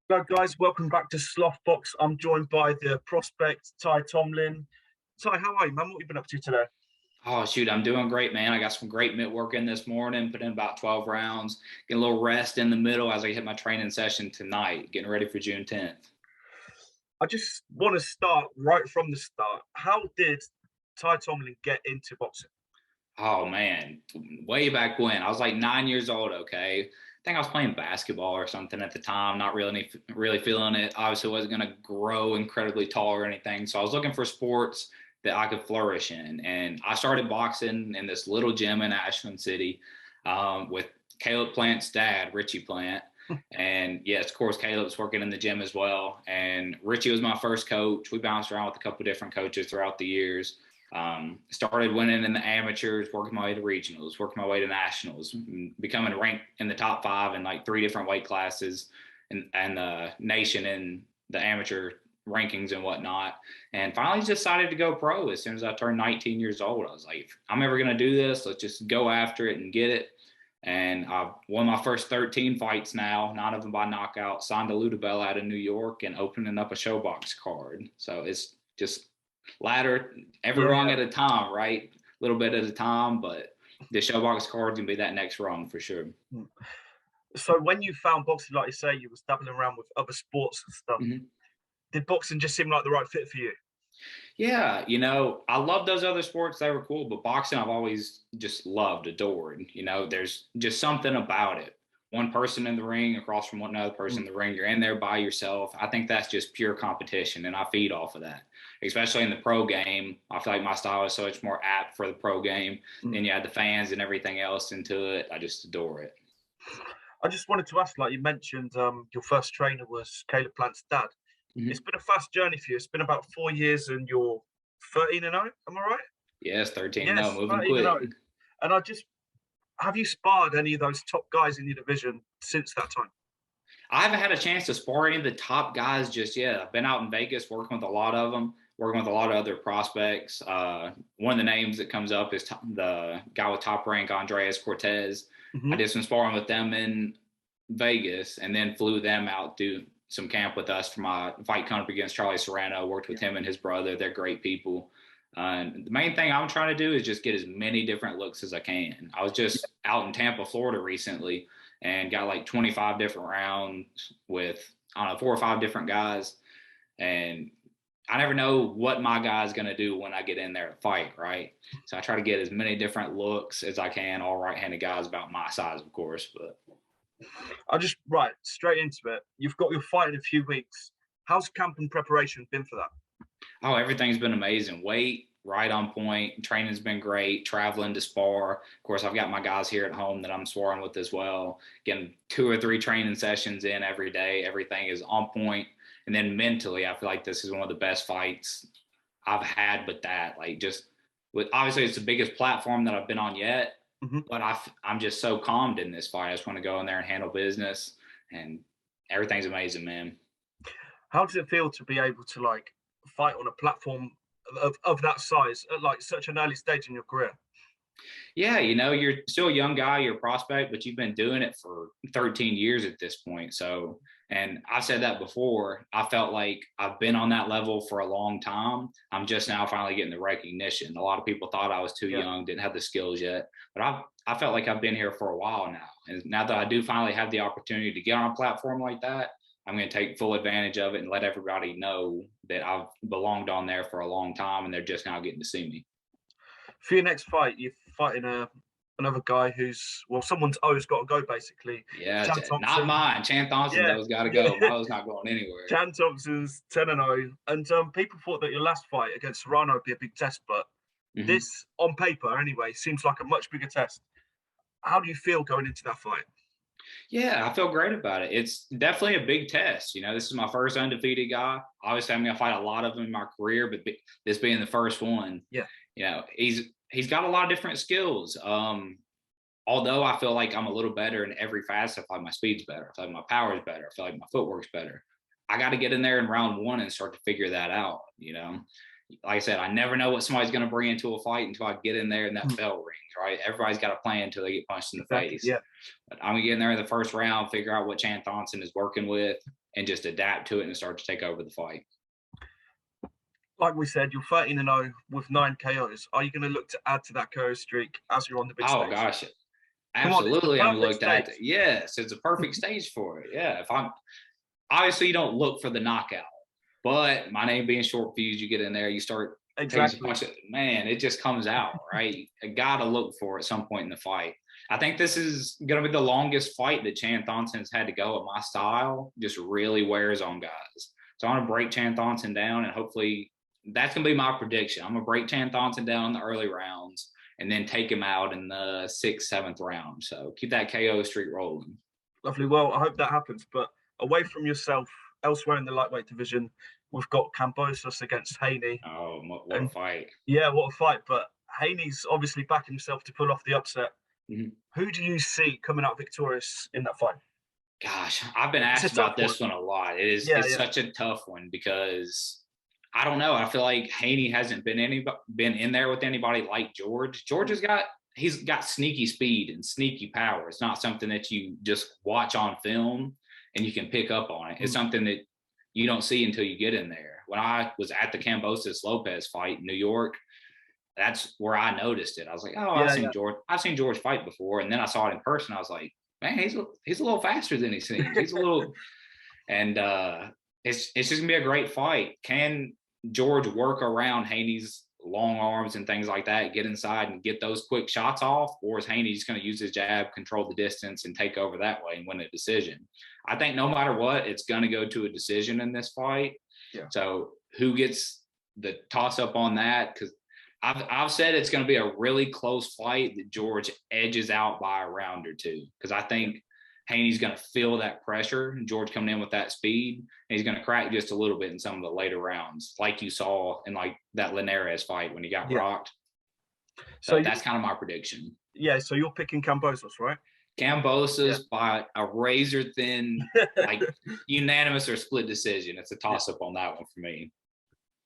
Hello, guys. Welcome back to Sloth Box. I'm joined by the prospect, Tomlin. How are you, man? What have you been up to today? Oh, shoot, I'm doing great, man. I got some great mitt work in this morning, put in about 12 rounds, get a little rest in the middle as I hit my training session tonight, getting ready for June 10th. I just want to start right from the start. How did Tomlin get into boxing? Oh, man, way back when. I was like 9 years old, okay? I think I was playing basketball or something at the time, not really feeling it. Obviously, wasn't going to grow incredibly tall or anything. So I was looking for sports that I could flourish in. And I started boxing in this little gym in Ashland City with Caleb Plant's dad, Richie Plant. And yes, of course, Caleb's working in the gym as well. And Richie was my first coach. We bounced around with a couple different coaches throughout the years. Started winning in the amateurs, working my way to regionals, working my way to nationals, becoming ranked in the top five in like three different weight classes and the nation in the amateur rankings and whatnot. And finally decided to go pro as soon as I turned 19 years old. I was like, if I'm ever going to do this, let's just go after it and get it. And I've won my first 13 fights now, 9 of them by knockout, signed a Ludabelle out of New York and opening up a showbox card. So it's just ladder every rung Yeah. at a time, right? A little bit at a time, but the showbox card's gonna be that next rung for sure. So when you found boxing, like you say, you was dabbling around with other sports and stuff. Mm-hmm. Did boxing just seem like the right fit for you? Yeah, I love those other sports. They were cool, but boxing I've always just loved, adored. There's just something about it. One person in the ring across from one other person in the ring, you're in there by yourself. I think that's just pure competition, and I feed off of that, especially in the pro game. I feel like my style is so much more apt for the pro game. Then you add the fans and everything else into it. I just adore it. I just wanted to ask, like you mentioned, your first trainer was Caleb Plant's dad. It's Mm-hmm. been a fast journey for you. It's been about 4 years and you're 13 and 0. Am I right? Yes, 13 no, Yes, moving 13 and quick. 0. And I just have you sparred any of those top guys in your division since that time? I haven't had a chance to spar any of the top guys just yet. I've been out in Vegas working with a lot of them, working with a lot of other prospects. One of the names that comes up is the guy with top rank, Andreas Cortez. I Mm-hmm. did some sparring with them in Vegas and then flew them out to some camp with us for my fight coming up against Charlie Serrano. Worked with him and his brother. They're great people. The main thing I'm trying to do is just get as many different looks as I can. I was just out in Tampa, Florida recently and got like 25 different rounds with, I don't know, 4 or 5 different guys. And I never know what my guy's going to do when I get in there to fight, right? So I try to get as many different looks as I can, all right-handed guys about my size, of course. But I just right straight into it. You've got your fight in a few weeks. How's camp and preparation been for that? oh, everything's been amazing. Weight right on point. Training's been great. Traveling to spar. Of course, I've got my guys here at home that I'm sparring with as well. Getting 2 or 3 training sessions in every day. Everything is on point. And then mentally, I feel like this is one of the best fights I've had with that. Like just with obviously it's the biggest platform that I've been on yet, Mm-hmm. but I'm just so calmed in this fight. I just want to go in there and handle business, and everything's amazing, man. How does it feel to be able to like fight on a platform of that size at like such an early stage in your career? Yeah, you're still a young guy, you're a prospect, but you've been doing it for 13 years at this point. So, and I've said that before, I felt like I've been on that level for a long time. I'm just now finally getting the recognition. A lot of people thought I was too Yeah. young, didn't have the skills yet, but I felt like I've been here for a while now. And now that I do finally have the opportunity to get on a platform like that, I'm going to take full advantage of it and let everybody know that I've belonged on there for a long time and they're just now getting to see me. For your next fight, you're fighting another guy who's well, someone's O's got to go basically. Yeah, Chan not Thompson. mine. Chan Thompson's Yeah, always got to yeah. go. Mo's not going anywhere. Chan Thompson's 10 and 0. And people thought that your last fight against Serrano would be a big test, but Hmm. this, on paper anyway, seems like a much bigger test. How do you feel going into that fight? Yeah, I feel great about it. It's definitely a big test. This is my first undefeated guy. Obviously, I'm going to fight a lot of them in my career, but this being the first one, Yeah. He's got a lot of different skills. Although I feel like I'm a little better in every facet. I feel like my speed's better. I feel like my power's better. I feel like my footwork's better. I got to get in there in round one and start to figure that out. Like I said, I never know what somebody's going to bring into a fight until I get in there and that bell rings, right? Everybody's got a plan until they get punched in the Exactly. face. Yeah. But I'm going to get in there in the first round, figure out what Chan Thompson is working with, and just adapt to it and start to take over the fight. Like we said, you're 13-0 with 9 KOs. Are you going to look to add to that KO streak as you're on the big Oh stage? gosh, Come on, it's the absolutely. I'm perfect looked at. stage. Yes, it's a perfect stage for it. Yeah, if I'm obviously you don't look for the knockout, but my name being short fuse, you get in there, you start taking some Exactly. punches. Man, it just comes out, right? I gotta look for it at some point in the fight. I think this is gonna be the longest fight that Chan Thonson's had to go at my style. Just really wears on guys. So I'm gonna break Chan Thonson down, and hopefully that's gonna be my prediction. I'm gonna break Chan Thonson down in the early rounds and then take him out in the 6th, 7th round. So keep that KO streak rolling. Lovely. Well, I hope that happens. But away from yourself, elsewhere in the lightweight division, we've got Kambosos against Haney. Oh, what a fight. Yeah, what a fight. But Haney's obviously backing himself to pull off the upset. Mm-hmm. Who do you see coming out victorious in that fight? Gosh, I've been asked about this one a lot. It's such a tough one because I don't know. I feel like Haney hasn't been in there with anybody like George. George he's got sneaky speed and sneaky power. It's not something that you just watch on film and you can pick up on it. It's something that you don't see until you get in there. When I was at the Kambosos Lopez fight in New York, that's where I noticed it. I was like, oh, I've seen George fight before. And then I saw it in person. I was like, man, he's a little faster than he seems. He's a little, and it's just gonna be a great fight. Can George work around Haney's long arms and things like that, get inside and get those quick shots off, or is Haney just going to use his jab, control the distance, and take over that way and win a decision? I think no matter what, it's going to go to a decision in this fight. Yeah. So who gets the toss up on that? Because I've said it's going to be a really close fight that George edges out by a round or two, because I think Haney's going to feel that pressure, and George coming in with that speed, and he's going to crack just a little bit in some of the later rounds, like you saw in like that Linares fight when he got rocked. So that's kind of my prediction. Yeah, so you're picking Kambosos, right? Kambosos by a razor thin, like unanimous or split decision. It's a toss up on that one for me.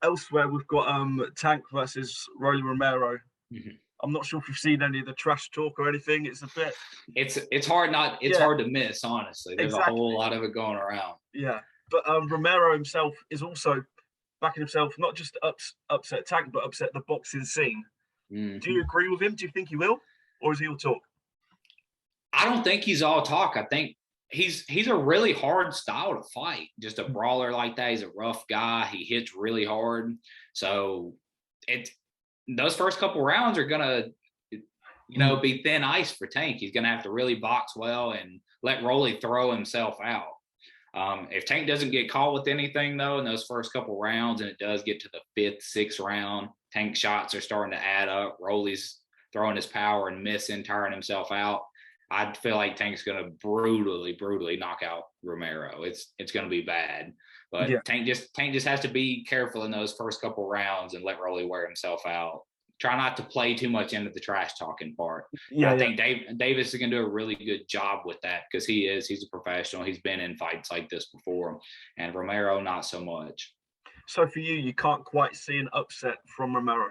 Elsewhere, we've got Tank versus Rolly Romero. Mm-hmm. I'm not sure if you've seen any of the trash talk or anything. It's a bit. It's hard hard to miss, honestly. There's a whole lot of it going around. Yeah, but Romero himself is also backing himself, not just upset Tank, but upset the boxing scene. Mm-hmm. Do you agree with him? Do you think he will, or is he all talk? I don't think he's all talk. I think he's a really hard style to fight. Just a brawler like that. He's a rough guy. He hits really hard. So those first couple rounds are gonna, be thin ice for Tank. He's gonna have to really box well and let Rolly throw himself out. If Tank doesn't get caught with anything though in those first couple rounds, and it does get to the 5th, 6th round, Tank shots are starting to add up. Rolly's throwing his power and missing, tiring himself out. I feel like Tank's gonna brutally knock out Romero. It's gonna be bad. But Tank just has to be careful in those first couple rounds and let Rolly wear himself out. Try not to play too much into the trash talking part. I think Davis is going to do a really good job with that, because he's a professional. He's been in fights like this before, and Romero not so much. So for you can't quite see an upset from Romero.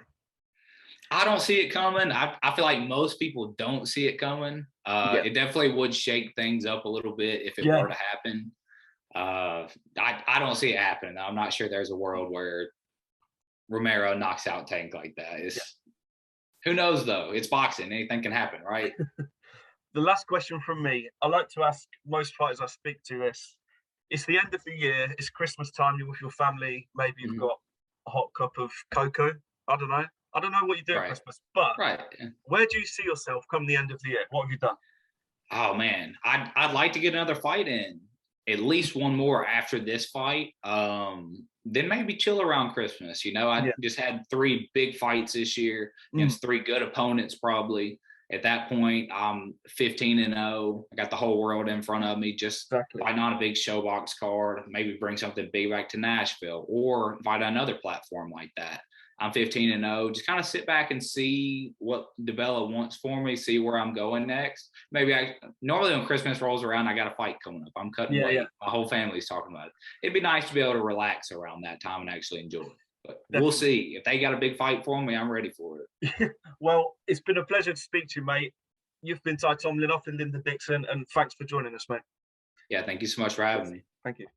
I don't see it coming. I feel like most people don't see it coming. It definitely would shake things up a little bit if it were to happen. I don't see it happening. I'm not sure there's a world where Romero knocks out Tank like that. Who knows though? It's boxing. Anything can happen, right? The last question from me. I like to ask most fighters I speak to this. It's the end of the year. It's Christmas time. You're with your family. Maybe you've got a hot cup of cocoa. I don't know what you do at Christmas, but where do you see yourself come the end of the year? What have you done? Oh man, I'd like to get another fight in. At least one more after this fight. Then maybe chill around Christmas. I just had 3 big fights this year against 3 good opponents probably. At that point, I'm 15-0. I got the whole world in front of me. Just fighting on a big showbox card. Maybe bring something big back to Nashville, or fight on another platform like that. I'm 15-0. Just kind of sit back and see what DeBella wants for me, see where I'm going next. Maybe normally when Christmas rolls around, I got a fight coming up. I'm cutting weight. My whole family's talking about it. It'd be nice to be able to relax around that time and actually enjoy it. But we'll see. If they got a big fight for me, I'm ready for it. Well, it's been a pleasure to speak to you, mate. You've been Tomlin off in Linda Dixon, and thanks for joining us, mate. Yeah, thank you so much for having me. Thank you.